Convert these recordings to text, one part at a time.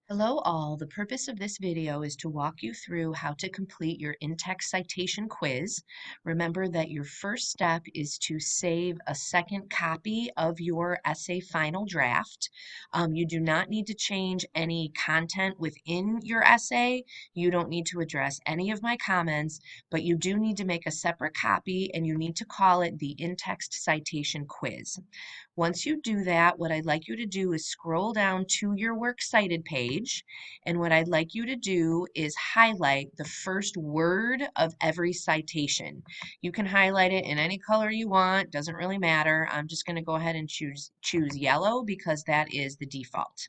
Hello all, the purpose of this video is to walk you through how to complete your in-text citation quiz. Remember that your first step is to save a second copy of your essay final draft. You do not need to change any content within your essay. You don't need to address any of my comments, but you do need to make a separate copy and you need to call it the in-text citation quiz. Once you do that, what I'd like you to do is scroll down to your works cited page. And what I'd like you to do is highlight the first word of every citation. You can highlight it in any color you want, doesn't really matter. I'm just going to go ahead and choose yellow because that is the default.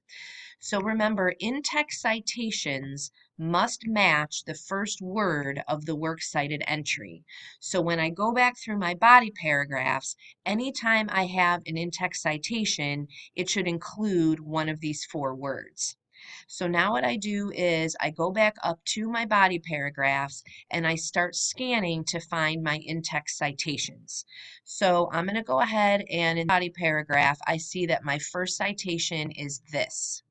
So remember, in-text citations must match the first word of the works cited entry. So when I go back through my body paragraphs, anytime I have an in-text citation, it should include one of these four words. So now what I do is I go back up to my body paragraphs and I start scanning to find my in-text citations. So I'm going to go ahead and in the body paragraph, I see that my first citation is this.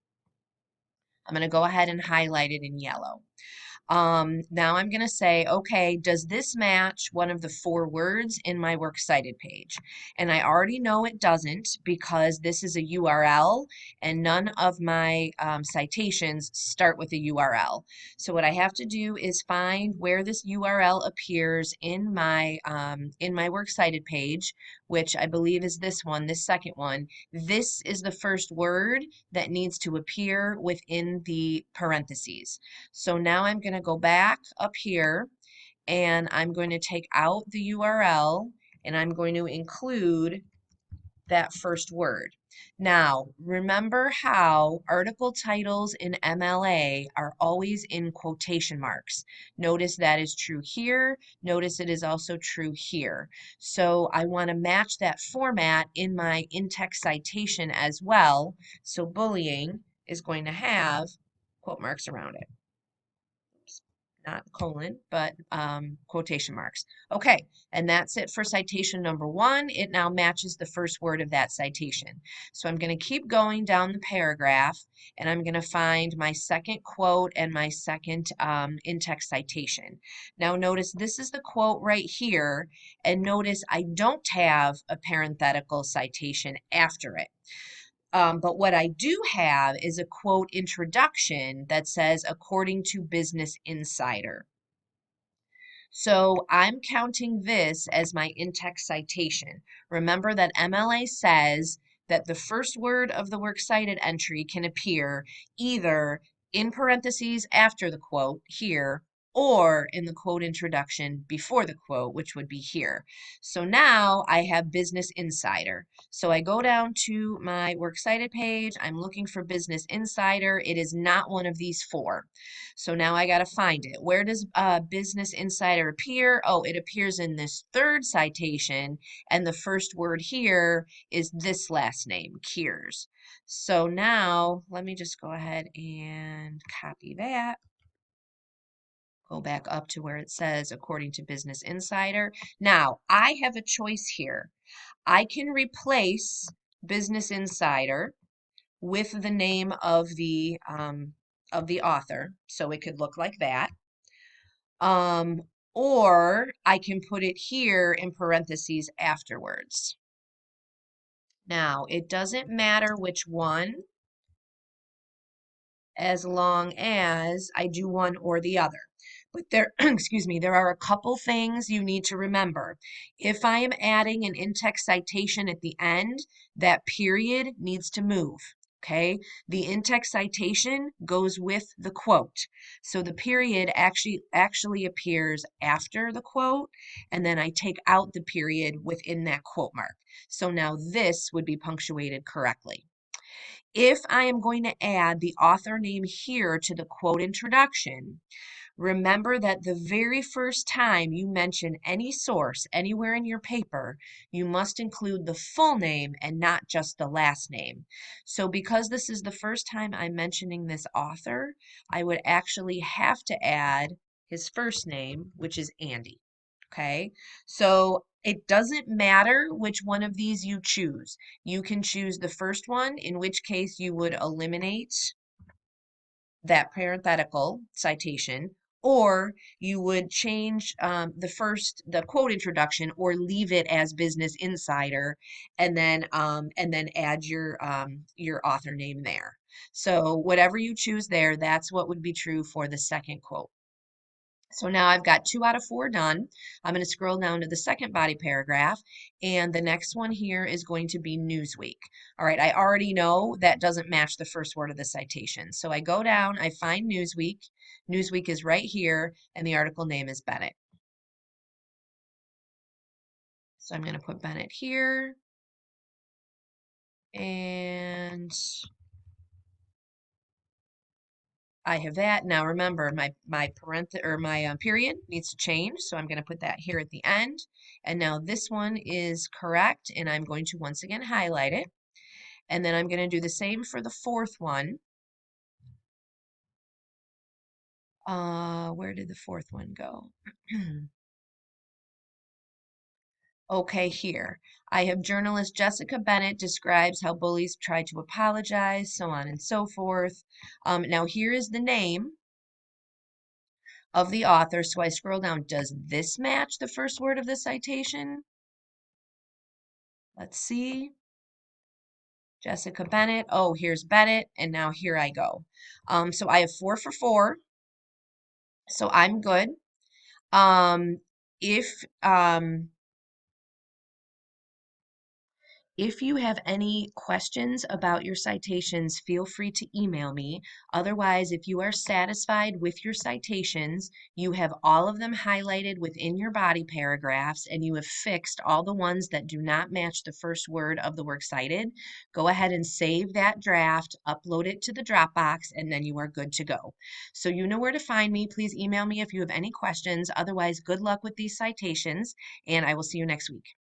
I'm going to go ahead and highlight it in yellow. Now I'm going to say, okay, does this match one of the four words in my works cited page? And I already know it doesn't because this is a URL and none of my citations start with a URL. So what I have to do is find where this URL appears in my works cited page, which I believe is this one, this second one. This is the first word that needs to appear within the parentheses. So now I'm going to go back up here and I'm going to take out the URL and I'm going to include that first word. Now, remember how article titles in MLA are always in quotation marks. Notice that is true here. Notice it is also true here. So I want to match that format in my in-text citation as well. So bullying is going to have quote marks around it, not colon, but quotation marks. Okay, and that's it for citation number one. It now matches the first word of that citation. So I'm going to keep going down the paragraph, and I'm going to find my second quote and my second in-text citation. Now notice this is the quote right here, and notice I don't have a parenthetical citation after it. But what I do have is a quote introduction that says, according to Business Insider. So I'm counting this as my in-text citation. Remember that MLA says that the first word of the works cited entry can appear either in parentheses after the quote here or in the quote introduction before the quote, which would be here. So now I have Business Insider. So I go down to my works cited page. I'm looking for Business Insider. It is not one of these four. So now I got to find it. Where does Business Insider appear? Oh, it appears in this third citation, and the first word here is this last name, Kears. So now let me just go ahead and copy that. Go back up to where it says according to Business Insider. Now I have a choice here. I can replace Business Insider with the name of the author, so it could look like that. Um, or I can put it here in parentheses afterwards. Now, it doesn't matter which one, as long as I do one or the other. But there, excuse me, there are a couple things you need to remember. If I am adding an in-text citation at the end, that period needs to move. Okay, the in-text citation goes with the quote. So the period actually appears after the quote, and then I take out the period within that quote mark. So now this would be punctuated correctly. If I am going to add the author name here to the quote introduction, remember that the very first time you mention any source anywhere in your paper, you must include the full name and not just the last name. So because this is the first time I'm mentioning this author, I would actually have to add his first name, which is Andy. Okay, so it doesn't matter which one of these you choose. You can choose the first one, in which case you would eliminate that parenthetical citation, or you would change the quote introduction, or leave it as Business Insider, and then add your author name there. So whatever you choose there, that's what would be true for the second quote. So now I've got 2 out of 4 done. I'm going to scroll down to the second body paragraph, and the next one here is going to be Newsweek. All right, I already know that doesn't match the first word of the citation. So I go down, I find Newsweek. Newsweek is right here, and the article name is Bennett. So I'm going to put Bennett here, and I have that. Now remember, my period needs to change, so I'm going to put that here at the end. And now this one is correct, and I'm going to once again highlight it. And then I'm going to do the same for the fourth one. Where did the fourth one go? Okay, here. I have journalist Jessica Bennett describes how bullies tried to apologize, so on and so forth. Now here is the name of the author. So I scroll down. Does this match the first word of the citation? Let's see. Jessica Bennett. Oh, here's Bennett. And now here I go. So I have 4 for 4. So I'm good. Um, if um, If you have any questions about your citations, feel free to email me. Otherwise, if you are satisfied with your citations, you have all of them highlighted within your body paragraphs, and you have fixed all the ones that do not match the first word of the work cited, go ahead and save that draft, upload it to the Dropbox, and then you are good to go. So you know where to find me. Please email me if you have any questions. Otherwise, good luck with these citations, and I will see you next week.